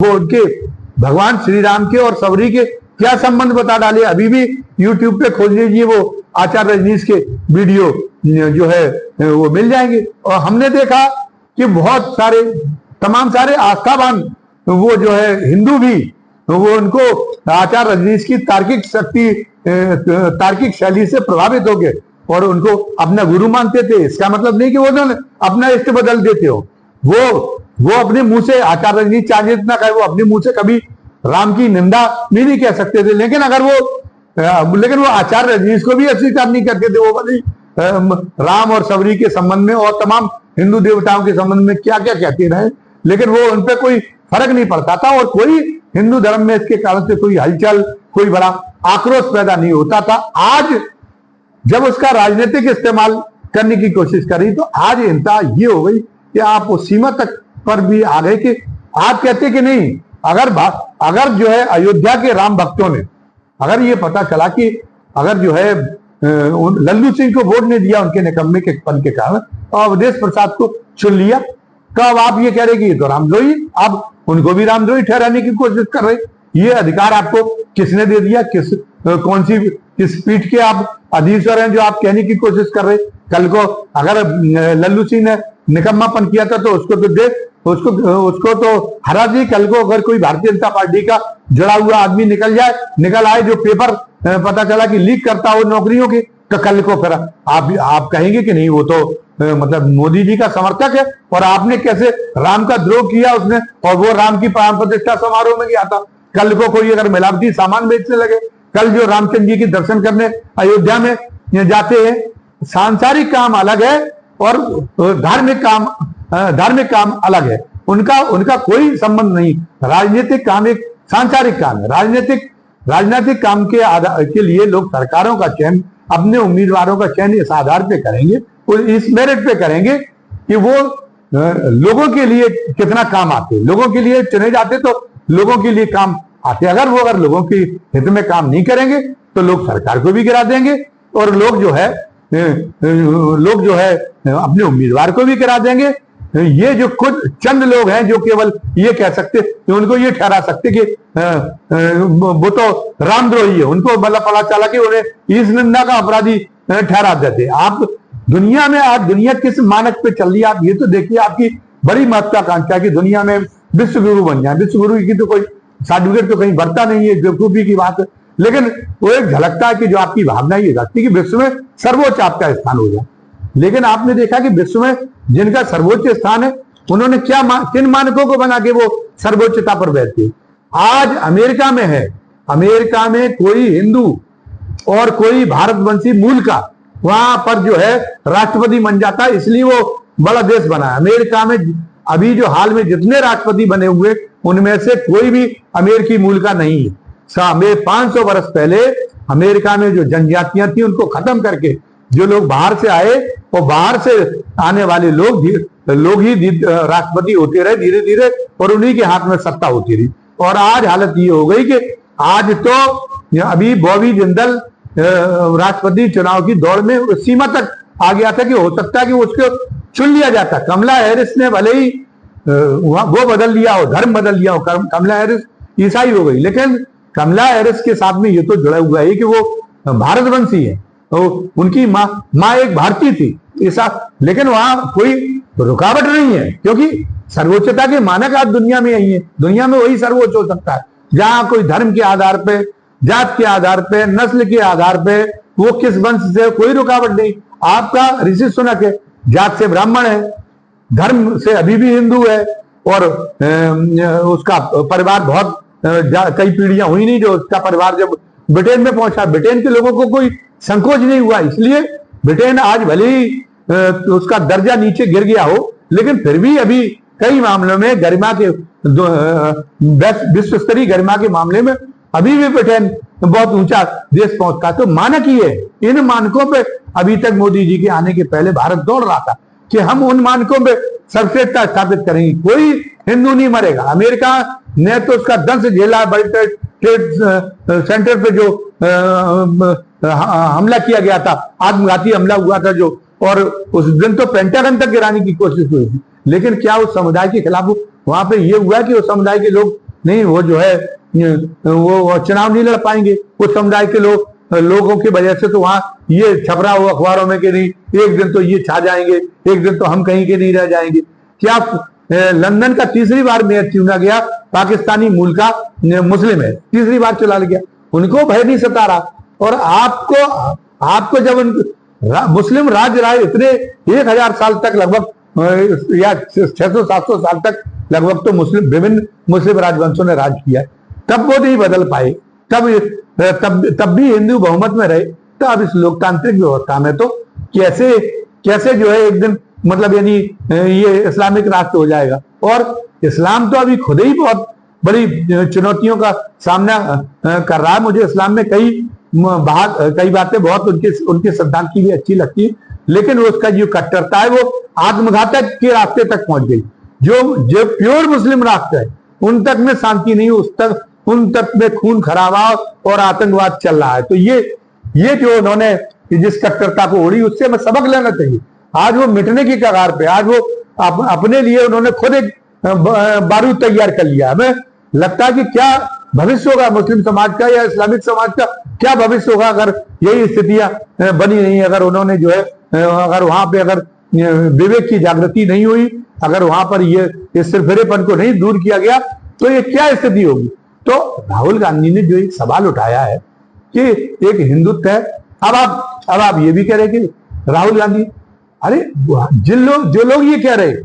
वो उनके भगवान श्री राम के और सबरी के क्या संबंध बता डाले। अभी भी यूट्यूब पे खोज लीजिए, वो आचार्य रजनीश के वीडियो जो है वो मिल जाएंगे। और हमने देखा कि बहुत सारे तमाम सारे आस्थावान वो जो है हिंदू भी वो उनको आचार्य रजनीश की तार्किक शैली से प्रभावित हो गए और उनको अपना गुरु मानते थे। इसका मतलब नहीं कि वो अपना इष्ट बदल देते हो। वो अपने मुंह से आचार्य रजनीश चाहे जितना कहे, वो अपने मुंह से कभी राम की निंदा भी नहीं कह सकते थे। लेकिन वो आचार्य रजनीश को भी अस्वीकार नहीं करते थे। वो भले राम और सबरी के संबंध में और तमाम हिंदू देवताओं के संबंध में क्या क्या कहते रहे, लेकिन वो उन पर कोई फर्क नहीं पड़ता था और कोई हिंदू धर्म में इसके कारण से कोई हलचल, कोई बड़ा आक्रोश पैदा नहीं होता था। आज जब उसका राजनीतिक इस्तेमाल करने की कोशिश करी तो आज हिंसा ये हो गई कि आप उस सीमा तक पर भी आ गए कि आप कहते कि नहीं, अगर जो है अयोध्या के राम भक्तों ने अगर ये पता चला कि अगर जो है लल्लू सिंह को वोट नहीं दिया उनके निकम्मे के पन के कारण और अवधेश प्रसाद को चुन लिया, तो अब आप ये कह रहे कि ये तो रामद्रोही, आप उनको भी रामद्रोही ठहराने की कोशिश कर रहे। ये अधिकार आपको किसने दे दिया? किस पीठ के आप अधीश्वर हैं जो आप कहने की कोशिश कर रहे? कल को अगर लल्लू सिंह ने निकम्मापन किया था तो उसको तो हरा दी। कल को अगर कोई भारतीय जनता पार्टी का जुड़ा हुआ आदमी निकल आए जो पेपर पता चला कि लीक करता हो नौकरियों के, तो कल को फिर आप कहेंगे कि नहीं वो तो मतलब मोदी जी का समर्थक है और आपने कैसे राम का द्रोह किया उसने, और वो राम की प्राण प्रतिष्ठा समारोह में गया था। कल को कोई अगर मिलावटी सामान बेचने लगे, कल जो रामचंद्र जी के दर्शन करने अयोध्या में जाते हैं, सांसारिक काम अलग है और धार्मिक काम अलग है। उनका कोई संबंध नहीं। राजनीतिक काम एक सांसारिक काम है। राजनीतिक काम के लिए लोग सरकारों का चयन, अपने उम्मीदवारों का चयन इस आधार पे करेंगे, इस मेरिट पे करेंगे कि वो लोगों के लिए कितना काम आते। लोगों के लिए चुने जाते तो लोगों के लिए काम आते। अगर लोगों के हित में काम नहीं करेंगे तो लोग सरकार को भी गिरा देंगे और लोग जो है अपने उम्मीदवार को भी गिरा देंगे। ये जो खुद चंद लोग हैं जो केवल ये कह सकते, उनको ये ठहरा सकते कि वो तो रामद्रोही है, उनको मतलब पता चला कि उन्हें इस निंदा का अपराधी ठहरा देते। आप दुनिया में आज दुनिया किस मानक पे चल रही है आप ये तो देखिए। आपकी बड़ी महत्वाकांक्षा की दुनिया में विश्व गुरु बन जाए। विश्व गुरु की तो कोई सर्टिफिकेट तो कहीं बढ़ता नहीं है, बेवकूफी की बात है। लेकिन वो एक झलकता है कि जो आपकी भावना ये रखती है कि विश्व में सर्वोच्च आपका स्थान हो जाए। लेकिन आपने देखा कि विश्व में जिनका सर्वोच्च स्थान है उन्होंने किन मानकों को बना के वो सर्वोच्चता पर बैठते। आज अमेरिका में है, अमेरिका में कोई हिंदू और कोई भारतवंशी मूल का वहां पर जो है राष्ट्रपति बन जाता है, इसलिए वो बड़ा देश बना है। अमेरिका में अभी जो हाल में जितने राष्ट्रपति बने हुए उनमें से कोई भी अमेरिकी मूल का नहीं है। 500 वर्ष पहले अमेरिका में जो जनजातियां थी उनको खत्म करके जो लोग बाहर से आए और बाहर से आने वाले लोग ही राष्ट्रपति होते रहे धीरे धीरे और उन्हीं के हाथ में सत्ता होती रही। और आज हालत ये हो गई कि आज तो अभी बॉबी जिंदल राष्ट्रपति चुनाव की दौड़ में उस सीमा तक आ गया था कि हो सकता है कि उसको चुन लिया जाता। कमला हैरिस ने भले ही वो बदल लिया हो, धर्म बदल लिया हो, कमला हैरिस ईसाई हो गई, लेकिन कमला हैरिस के साथ में ये तो जुड़ा हुआ है कि वो भारतवंशी है। तो उनकी माँ एक भारतीय थी ऐसा, लेकिन वहां कोई रुकावट नहीं है क्योंकि सर्वोच्चता के मानक आज दुनिया में यही है। दुनिया में वही सर्वोच्च हो सकता है जहां कोई धर्म के आधार पे, जात के आधार पे, नस्ल के आधार पे, वो किस वंश से, कोई रुकावट नहीं। आपका ऋषि सुनक है, जात से ब्राह्मण है, धर्म से अभी भी हिंदू है और उसका परिवार बहुत कई पीढ़ियां हुई नहीं जो उसका परिवार जब ब्रिटेन में पहुंचा, ब्रिटेन के लोगों को कोई संकोच नहीं हुआ। इसलिए ब्रिटेन आज भले ही उसका दर्जा नीचे गिर गया हो, लेकिन फिर भी अभी कई मामलों में गरिमा के विश्व स्तरीय गरिमा के मामले में अभी भी ब्रिटेन बहुत ऊंचा देश पहुंचता। तो मानक ही है, इन मानकों पे अभी तक मोदी जी के आने के पहले भारत दौड़ रहा था कि हम उन मानकों पे सर्वश्रेष्ठता स्थापित करेंगे, कोई हिंदू नहीं मरेगा। अमेरिका ने तो उसका दंश झेला, वर्ल्ड ट्रेड सेंटर पे जो हमला किया गया था, आत्मघाती हमला हुआ था जो, और उस दिन तो पेंटागन तक गिराने की कोशिश हुई थी। लेकिन क्या उस समुदाय के खिलाफ वहां पे ये हुआ कि उस समुदाय के लोग नहीं वो जो है वो चुनाव नहीं लड़ पाएंगे उस समुदाय के लोगों की वजह से। तो वहां ये छपरा हो अखबारों में कि नहीं एक दिन तो ये छा जाएंगे, एक दिन तो हम कहीं के नहीं रह जाएंगे। क्या लंदन का तीसरी बार मेयर चुना गया पाकिस्तानी मूल का मुस्लिम है, तीसरी बार चुना गया, उनको भय नहीं सता रहा। और आपको जब मुस्लिम राज रहा इतने 1000 साल तक लगभग या 600-700 साल तक लगभग तो विभिन्न मुस्लिम राजवंशों ने राज किया, तब वो नहीं बदल पाए, तब भी हिंदू बहुमत में रहे। तो अब इस लोकतांत्रिक व्यवस्था में तो कैसे जो है एक दिन मतलब यानी ये इस्लामिक राष्ट्र हो जाएगा। और इस्लाम तो अभी खुद ही बहुत बड़ी चुनौतियों का सामना कर रहा है। मुझे इस्लाम में कई बातें बहुत उनके सिद्धांत की भी अच्छी लगती है, लेकिन उसका जो कट्टरता है वो आत्मघातक के रास्ते तक पहुंच गई। जो प्योर मुस्लिम राष्ट्र है उन तक में शांति नहीं, उन तक में खून खराबा और आतंकवाद चल रहा है। तो ये जो उन्होंने जिस कट्टरता को ओढ़ी उससे हमें सबक लेना चाहिए। आज वो मिटने की कगार पे, आज वो अपने लिए उन्होंने खुद एक बारूद तैयार कर लिया। हमें लगता है कि क्या भविष्य होगा मुस्लिम समाज का या इस्लामिक समाज का, क्या भविष्य होगा अगर यही स्थितियां बनी नहीं, अगर उन्होंने जो है अगर वहां पे अगर विवेक की जागृति नहीं हुई, अगर वहां पर ये सिरफिरेपन को नहीं दूर किया गया तो ये क्या स्थिति होगी। तो राहुल गांधी ने जो एक सवाल उठाया है कि एक हिंदुत्व है, अब आप ये भी कह रहे कि राहुल गांधी, अरे जो लोग ये कह रहे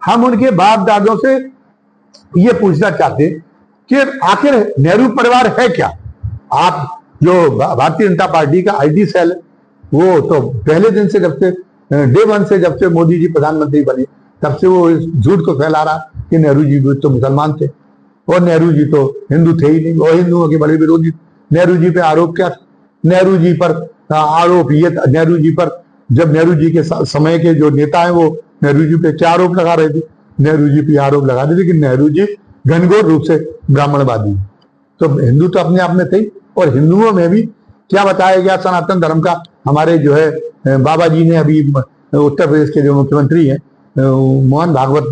हम उनके बाप दादों से ये पूछना चाहते कि आखिर नेहरू परिवार है क्या। आप जो भारतीय जनता पार्टी का आईटी सेल है वो तो पहले दिन से जब से मोदी जी प्रधानमंत्री बने तब से वो झूठ को फैला रहा कि नेहरू जी तो मुसलमान थे और नेहरू जी तो हिंदू थे ही नहीं, और हिंदुओं के बड़े विरोधी। नेहरू जी पे आरोप क्या, नेहरू जी पर आरोप ये, नेहरू जी पर जब नेहरू जी के समय के जो नेता हैं वो नेहरू जी पे क्या आरोप लगा रहे थे, नेहरू जी पे आरोप लगा रहे थे कि नेहरू जी घनघोर रूप से ब्राह्मणवादी। तो हिंदू तो अपने आप में थे, और हिंदुओं में भी क्या बताया गया सनातन धर्म का। हमारे जो है बाबा जी ने अभी उत्तर प्रदेश के जो मुख्यमंत्री हैं मोहन भागवत,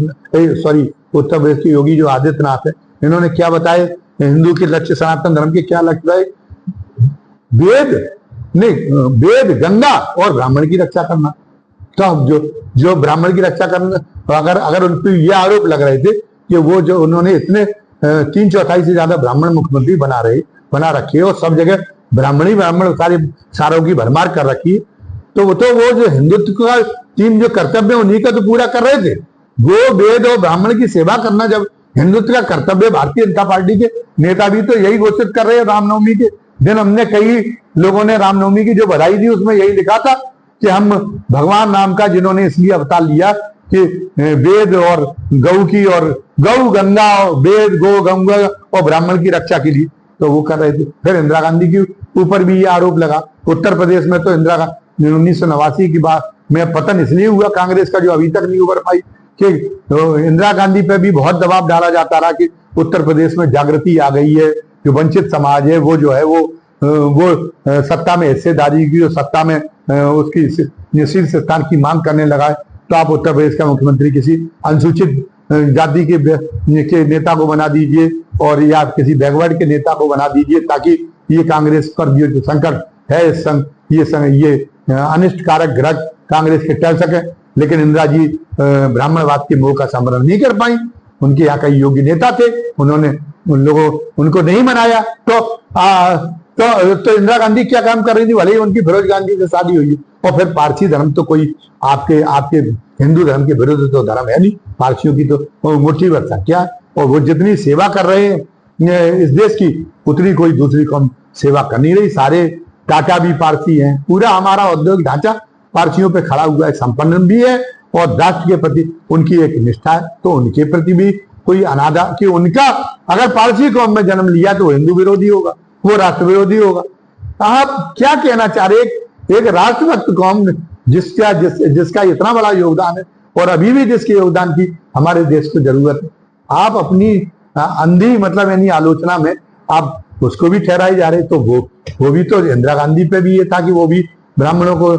उत्तर प्रदेश के योगी जो आदित्यनाथ है, इन्होंने क्या बताया हिंदू के लक्ष्य, सनातन धर्म के क्या लक्ष्य है, वेद गंगा और ब्राह्मण की रक्षा करना। तो जो ब्राह्मण की रक्षा करना, अगर उन पर यह आरोप लग रहे थे कि वो जो उन्होंने इतने 3/4 से ज्यादा ब्राह्मण मुख्यमंत्री बना रखे और सब जगह ब्राह्मण सारों की भरमार कर रखी है, तो वो जो हिंदुत्व का 3 जो कर्तव्य उन्हीं का तो पूरा कर रहे थे। गो वेद और ब्राह्मण की सेवा करना जब हिंदुत्व का कर्तव्य, भारतीय जनता पार्टी के नेता भी तो यही घोषित कर रहे हैं। रामनवमी के दिन हमने कई लोगों ने रामनवमी की जो बधाई दी उसमें यही लिखा था कि हम भगवान राम का जिन्होंने इसलिए अवतार लिया कि वेद और गौ की, और गौ गंगा और वेद गो गंगा और ब्राह्मण की रक्षा के लिए तो वो कर रहे थे। फिर इंदिरा गांधी के ऊपर भी ये आरोप लगा। उत्तर प्रदेश में तो 1989 की बात में पतन इसलिए हुआ कांग्रेस का, जो अभी तक नहीं उभर पाई, कि इंदिरा गांधी पे भी बहुत दबाव डाला जाता रहा कि उत्तर प्रदेश में जागृति आ गई है, जो वंचित समाज है वो जो है वो सत्ता में हिस्सेदारी की, सत्ता में उसकी शीर्ष स्थान की मांग करने लगा है। तो आप उत्तर प्रदेश का मुख्यमंत्री किसी अनुसूचित जाति के नेता को बना दीजिए, और या किसी बैकवर्ड के नेता को बना दीजिए, ताकि ये कांग्रेस पर जो संकट है, ये अनिष्टकारक ग्रह कांग्रेस के टल सके। लेकिन इंदिरा जी ब्राह्मणवाद के मोह का समरण नहीं कर पाई। उनके यहाँ कई योग्य नेता थे, उन्होंने उनको नहीं मनाया। तो इंदिरा गांधी क्या काम कर रही थी, भले ही उनकी फिरोज गांधी से शादी हुई। और फिर पारसी धर्म तो कोई आपके हिंदू धर्म के विरुद्ध तो धर्म है नहीं, पारसियों की तो मुट्ठी भर संख्या, और वो जितनी सेवा कर रहे हैं इस देश की उतनी कोई दूसरी कौम सेवा कर नहीं रही। सारे टाटा भी पारसी हैं, पूरा हमारा औद्योगिक ढांचा पारसियों पे खड़ा हुआ है, संपन्न भी है, और राष्ट्र के प्रति उनकी एक निष्ठा है। तो उनके प्रति भी कोई अनादर कि उनका अगर पारसी कौम में जन्म लिया तो हिंदू विरोधी होगा, वो राष्ट्र विरोधी होगा। आप क्या कहना चाह रहे, एक राष्ट्रभक्त कौम जिसका इतना बड़ा योगदान है, और अभी भी जिसके योगदान की हमारे देश को जरूरत है, आप अपनी अंधी मतलब यानी आलोचना में आप उसको भी ठहराए जा रहे। तो वो भी तो इंदिरा गांधी पे भी ये था कि वो भी ब्राह्मणों को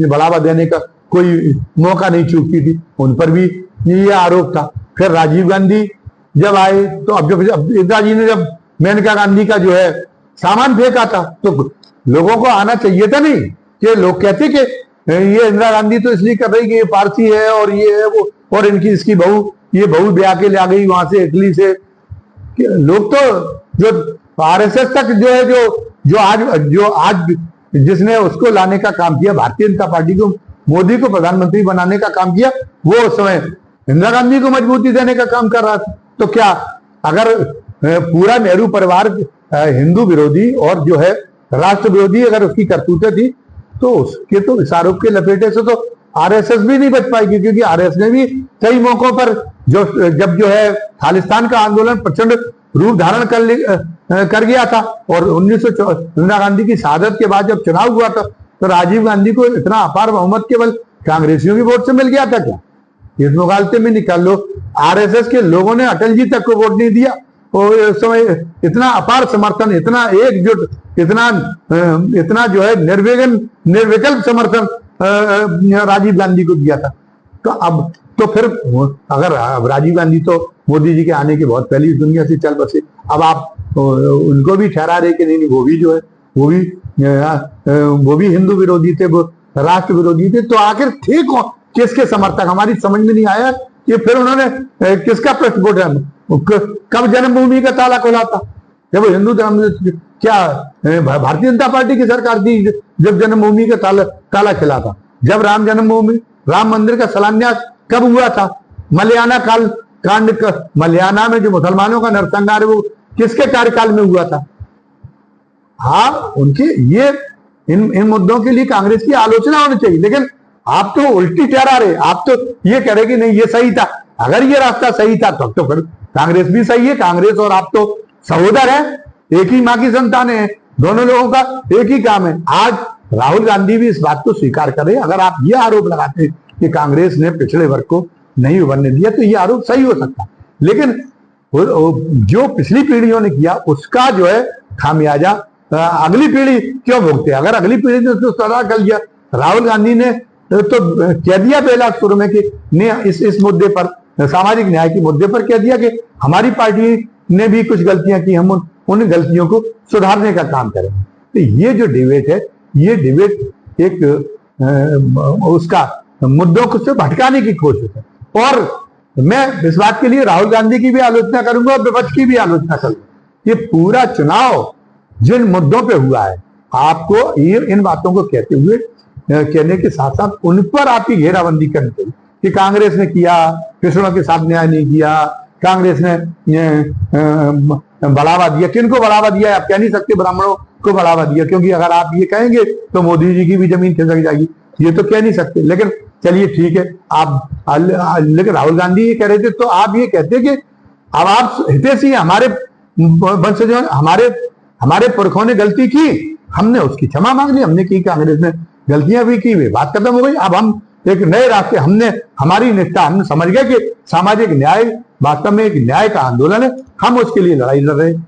बढ़ावा देने का कोई मौका नहीं चूकती थी, उन पर भी ये आरोप था। फिर राजीव गांधी जब आए तो अब इंदिरा जी ने जब मेनका गांधी का जो है सामान फेंका था तो लोगों को आना चाहिए था नहीं कि लोग कहते कि ये इंदिरा गांधी तो इसलिए कर रही कि ये पारसी है और ये है वो, और इनकी इसकी ये बहू ब्याह के ले गई वहां से इटली से। लोग तो जो आरएसएस तक जो है जो आज जिसने उसको लाने का काम किया, भारतीय जनता पार्टी को, मोदी को प्रधानमंत्री बनाने का काम किया, वो उस समय इंदिरा गांधी को मजबूती देने का काम कर रहा था। तो क्या अगर पूरा नेहरू परिवार हिंदू विरोधी और जो है राष्ट्र विरोधी अगर उसकी करतूतें थी तो उसके तो इस आरोप के लपेटे से तो आरएसएस भी नहीं बच पाएगी, क्योंकि आरएसएस ने भी कई मौकों पर जब जो है खालिस्तान का आंदोलन प्रचंड रूप धारण कर गया था और इंदिरा गांधी की शहादत के बाद जब चुनाव हुआ था तो राजीव गांधी को इतना अपार बहुमत केवल कांग्रेसियों की वोट से मिल गया था क्या? इस मुकाबले में निकाल लो, आरएसएस के लोगों ने अटल जी तक को वोट नहीं दिया और उस समय इतना अपार समर्थन, इतना एकजुट, इतना जो है निर्विकल्प समर्थन राजीव गांधी को दिया था। तो अब तो फिर अगर राजीव गांधी तो मोदी जी के आने के बहुत पहले इस दुनिया से चल बसे, अब आप उनको भी ठहरा रहे कि नहीं वो भी जो है वो भी हिंदू विरोधी थे, वो राष्ट्र विरोधी थे। तो आखिर थे कौन, किसके समर्थक? हमारी समझ में नहीं आया कि फिर उन्होंने किसका पृष्ठपोषण, कब जन्मभूमि का ताला खोला था? जब हिंदू धर्म, क्या भारतीय जनता पार्टी की सरकार थी जब जन्मभूमि का ताला खिला था? जब राम मंदिर का शिलान्यास कब हुआ था? मलयाना कांड मलयाना में जो मुसलमानों का नरसंहार है वो किसके कार्यकाल में हुआ था? हाँ, उनके ये इन मुद्दों के लिए कांग्रेस की आलोचना होनी चाहिए, लेकिन आप तो उल्टी ठहरा रहे। आप तो ये कह रहे कि नहीं ये सही था। अगर ये रास्ता सही था तो फिर कांग्रेस भी सही है। कांग्रेस और आप तो सहोदर है, एक ही माँ की संतान है, दोनों लोगों का एक ही काम है। आज राहुल गांधी भी इस बात को स्वीकार करे। अगर आप ये आरोप लगाते कि कांग्रेस ने पिछड़े वर्ग को नहीं उभरने दिया तो ये आरोप सही हो सकता है, लेकिन जो पिछली पीढ़ियों ने किया उसका जो है खामियाजा अगली पीढ़ी क्यों भुगते? अगर अगली पीढ़ी ने उसको सजा कर लिया, राहुल गांधी ने तो कह दिया पहला शुरू में कि इस मुद्दे पर, सामाजिक न्याय के मुद्दे पर कह दिया कि हमारी पार्टी ने भी कुछ गलतियां की, हम उन गलतियों को सुधारने का काम करेंगे। तो ये जो डिबेट है, ये डिबेट एक उसका मुद्दों को से भटकाने की कोशिश है। और मैं इस बात के लिए राहुल गांधी की भी आलोचना करूंगा और विपक्ष की भी आलोचना करूंगा। ये पूरा चुनाव जिन मुद्दों पे हुआ है, आपको इन बातों को कहने के साथ साथ उन पर आपकी घेराबंदी करनी चाहिए कि कांग्रेस ने किया, पिछड़ों के साथ न्याय नहीं किया, कांग्रेस ने बढ़ावा दिया। किनको बढ़ावा दिया? आप कह नहीं सकते ब्राह्मणों को बढ़ावा दिया, क्योंकि अगर आप ये कहेंगे तो मोदी जी की भी जमीन खिसक जाएगी, ये तो कह नहीं सकते। लेकिन चलिए ठीक है, लेकिन राहुल गांधी ये कह रहे थे तो आप ये कहते कि अब आप हितेशी, हमारे वंशजों, हमारे पुरखों ने गलती की, हमने उसकी क्षमा मांग ली, हमने की, कांग्रेस ने गलतियां भी की, बात खत्म हो गई। अब हम एक नए रास्ते, हमारी निष्ठा, हम समझ गए कि सामाजिक न्याय वास्तव में एक न्याय का आंदोलन है, हम उसके लिए लड़ाई लड़ रहे हैं।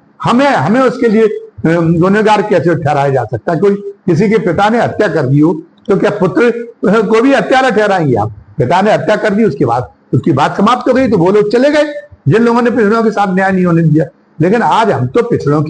हमें उसके लिए गुनहगार कैसे ठहराया जा सकता है? कोई किसी के पिता ने हत्या कर दी हो तो क्या पुत्र को भी हत्यारा ठहराएंगे आप? पिता ने हत्या कर दी, उसके बाद उसकी बात समाप्त हो गई तो वो लोग चले गए जिन लोगों ने पिछड़ों के साथ न्याय नहीं होने दिया। लेकिन आज हम तो पिछड़ों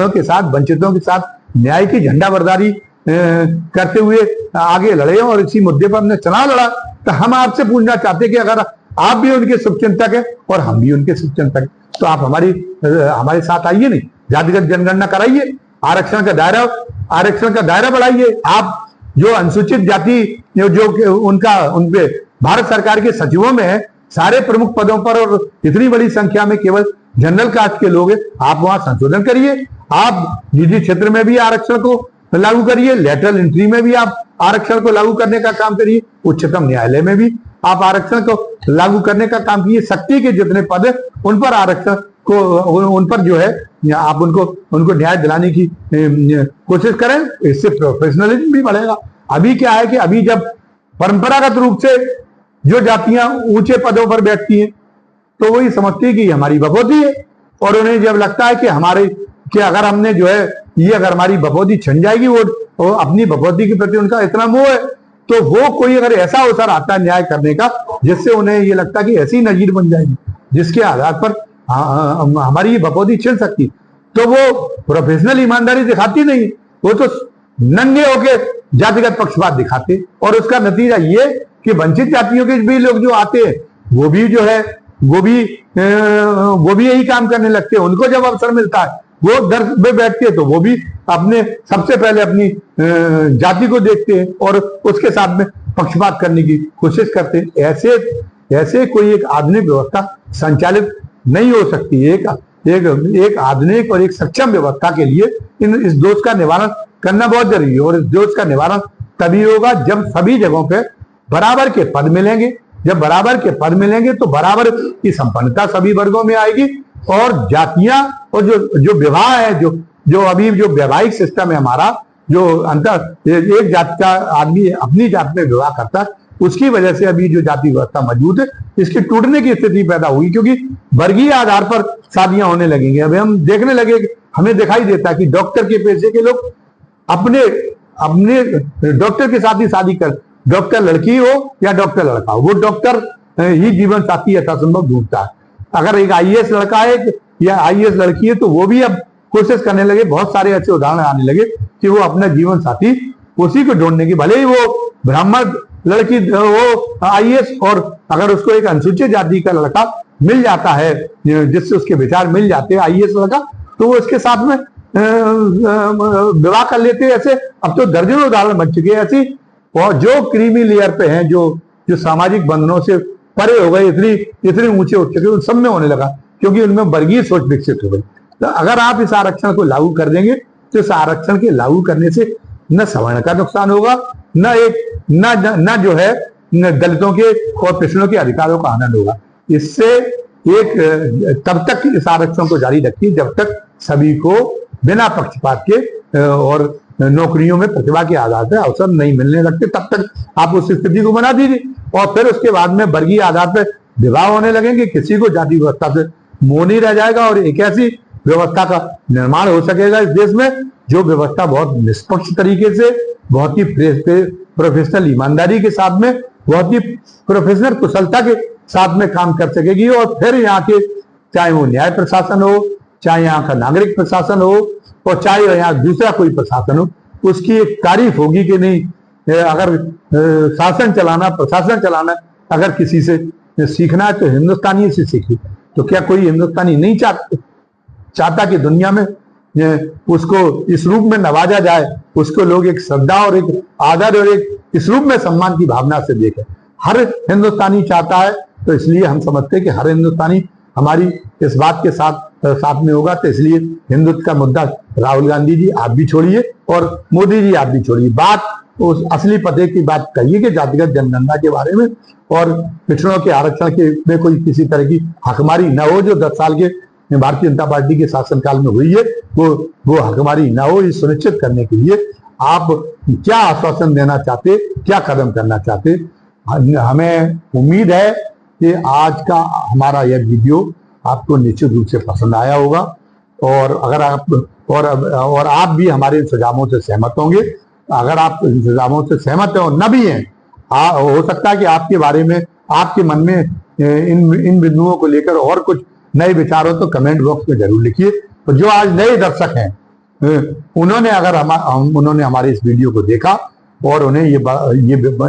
के साथ, वंचितों के साथ न्याय की झंडा बरदारी करते हुए आगे लड़े और इसी मुद्दे पर हमने चुनाव लड़ा। तो हम आपसे पूछना चाहते कि अगर आप भी उनके शुभचिंतक हैं और हम भी उनके शुभचिंतक हैं तो आप हमारे साथ आइए, नहीं जातिगत जनगणना कराइए, आरक्षण का दायरा बढ़ाइए। आप जो अनुसूचित जाति जो उनपे भारत सरकार के सचिवों में है, सारे प्रमुख पदों पर और इतनी बड़ी संख्या में केवल जनरल कास्ट के लोग हैं, आप वहां संशोधन करिए। आप निजी क्षेत्र में भी आरक्षण को लागू करिए, लेटरल एंट्री में भी आप आरक्षण को लागू करने का काम करिए, उच्चतम न्यायालय में भी आप आरक्षण को लागू करने का काम कीजिए। शक्ति के जितने पद है उन पर आरक्षण को, उन पर जो है आप उनको न्याय दिलाने की कोशिश करें, इससे प्रोफेशनलिज्म भी बढ़ेगा। अभी क्या है कि अभी जब परंपरागत रूप से जो जातियां ऊंचे पदों पर बैठती हैं तो वही समझती है कि हमारी बखौती है, और उन्हें जब लगता है कि अगर हमने जो है अगर हमारी बखौती छिन जाएगी, वो अपनी बखौती के प्रति उनका इतना मोह है, तो वो कोई अगर ऐसा अवसर आता है न्याय करने का जिससे उन्हें ये लगता है कि ऐसी नजीर बन जाएगी, जिसके आधार पर हमारी ये बकौती छिड़ सकती, तो वो प्रोफेशनल ईमानदारी दिखाती नहीं, वो तो नंगे होके जातिगत पक्षपात दिखाते। और उसका नतीजा ये कि वंचित जातियों के भी लोग जो आते हैं वो भी जो है वो भी यही काम करने लगते हैं। उनको जब अवसर मिलता है वो दर में बैठते हैं तो वो भी अपने सबसे पहले अपनी जाति को देखते हैं और उसके साथ में पक्षपात करने की कोशिश करते हैं। ऐसे कोई एक आधुनिक व्यवस्था संचालित नहीं हो सकती। एक आधुनिक और एक सक्षम व्यवस्था के लिए इस दोष का निवारण करना बहुत जरूरी है। और इस दोष का निवारण तभी होगा जब सभी जगहों पे बराबर के पद मिलेंगे। जब बराबर के पद मिलेंगे तो बराबर की संपन्नता सभी वर्गों में आएगी और जातियां और जो विवाह है, जो अभी जो वैवाहिक सिस्टम है हमारा, जो अंतर एक जाति का आदमी अपनी जाति में विवाह करता है, उसकी वजह से अभी जो जाति व्यवस्था मौजूद है इसके टूटने की स्थिति पैदा हुई, क्योंकि वर्गीय आधार पर शादियां होने लगेंगी। अभी हम देखने लगे, हमें दिखाई देता है कि डॉक्टर के पेशे के लोग अपने डॉक्टर के साथ ही शादी कर, डॉक्टर लड़की हो या डॉक्टर लड़का हो, वो डॉक्टर ही जीवन साथी यथासंभव ढूंढता है। अगर एक आईएएस लड़का है या आईएएस लड़की है तो वो भी अब कोशिश करने लगे, बहुत सारे ऐसे उदाहरण आने लगे कि वो अपना जीवन साथी उसी को ढूंढने की, भले ही वो ब्राह्मण लड़की वो आईएएस, और अगर उसको एक अनुसूचित जाति का लड़का मिल जाता है जिससे उसके विचार मिल जाते हैं आईएएस लड़का, तो वो इसके साथ में विवाह कर लेते हैं। ऐसे अब तो दर्जनों उदाहरण बन चुके हैं ऐसी। और जो क्रीमी लेयर पे हैं, जो सामाजिक बंधनों से परे हो गए, इतने ऊंचे उठ चुके, उन सब में होने लगा, क्योंकि उनमें वर्गीय सोच विकसित हो गई। तो अगर आप इस आरक्षण को लागू कर देंगे तो इस आरक्षण के लागू करने से न सवर्ण का नुकसान होगा, न जो है न दलितों के और पिछड़ों के अधिकारों का आनंद होगा। इससे तब तक इस आरक्षण को जारी रखिए जब तक सभी को बिना पक्षपात के और नौकरियों में प्रतिभा के आधार पर अवसर नहीं मिलने लगते, तब तक आप उस स्थिति को बना दीजिए। और फिर उसके बाद में वर्गीय आधार पर विवाह होने लगेंगे, किसी को जाति व्यवस्था से मोह नहीं रह जाएगा और एक ऐसी व्यवस्था का निर्माण हो सकेगा इस देश में जो व्यवस्था बहुत निष्पक्ष तरीके से, बहुत ही प्रोफेशनल ईमानदारी के साथ में, बहुत ही प्रोफेशनल कुशलता के साथ में काम कर सकेगी। और फिर यहाँ के चाहे वो न्याय प्रशासन हो, चाहे यहाँ का नागरिक प्रशासन हो, और चाहे यहाँ दूसरा कोई प्रशासन हो, उसकी एक तारीफ होगी कि नहीं, अगर शासन चलाना, प्रशासन चलाना अगर किसी से सीखना है तो हिंदुस्तानी से सीखिए। तो क्या कोई हिंदुस्तानी नहीं चाहता कि दुनिया में उसको इस रूप में नवाजा जाए, उसको लोग एक श्रद्धा और एक आदर और एक इस रूप में सम्मान की भावना से देखें? हर हिंदुस्तानी चाहता है। तो इसलिए हम समझते हैं कि हर हिंदुस्तानी हमारी इस बात के साथ में होगा। तो इसलिए हिंदुत्व का मुद्दा राहुल गांधी जी आप भी छोड़िए और मोदी जी आप भी छोड़िए, बात उस असली पते की बात कहिए कि जातिगत जनगणना के बारे में और पिछड़ों के आरक्षण के में कोई किसी तरह की हकमारी न हो, जो 10 साल के भारतीय जनता पार्टी के शासनकाल में हुई है, वो हकमारी न हो। ये सुनिश्चित करने के लिए आप क्या आश्वासन देना चाहते, क्या कदम करना चाहते? हमें उम्मीद है कि आज का हमारा यह वीडियो आपको निश्चित रूप से पसंद आया होगा और अगर आप भी हमारे सुझावों से सहमत होंगे। अगर आप इन सुझावों से सहमत हैं और न भी हैं, हो सकता है कि आपके बारे में, आपके मन में इन बिंदुओं को लेकर और कुछ नए विचार हो तो कमेंट बॉक्स में जरूर लिखिए। तो जो आज नए दर्शक हैं उन्होंने हमारे इस वीडियो को देखा और उन्हें ये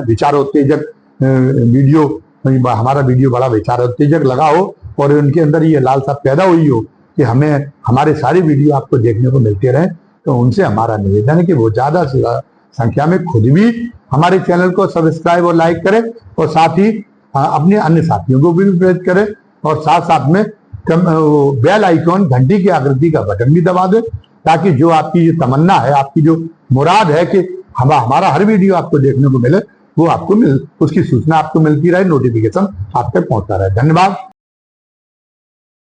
विचारोत्तेजक वीडियो, हमारा वीडियो बड़ा विचारोत्तेजक लगा हो और उनके अंदर ये लालसा पैदा हुई हो कि हमें हमारे सारे वीडियो आपको देखने को मिलते रहें, तो उनसे हमारा निवेदन है कि वो ज्यादा से ज्यादा संख्या में खुद भी हमारे चैनल को सब्सक्राइब और लाइक करें और साथ ही अपने अन्य साथियों को भी प्रेरित करें और साथ में बेल आइकॉन, घंटी की आकृति का बटन भी दबा दें, ताकि जो आपकी जो तमन्ना है, आपकी जो मुराद है कि हमारा हर वीडियो आपको देखने को मिले, वो आपको उसकी सूचना आपको मिलती रहे, नोटिफिकेशन आप तक पहुंचता रहे। धन्यवाद।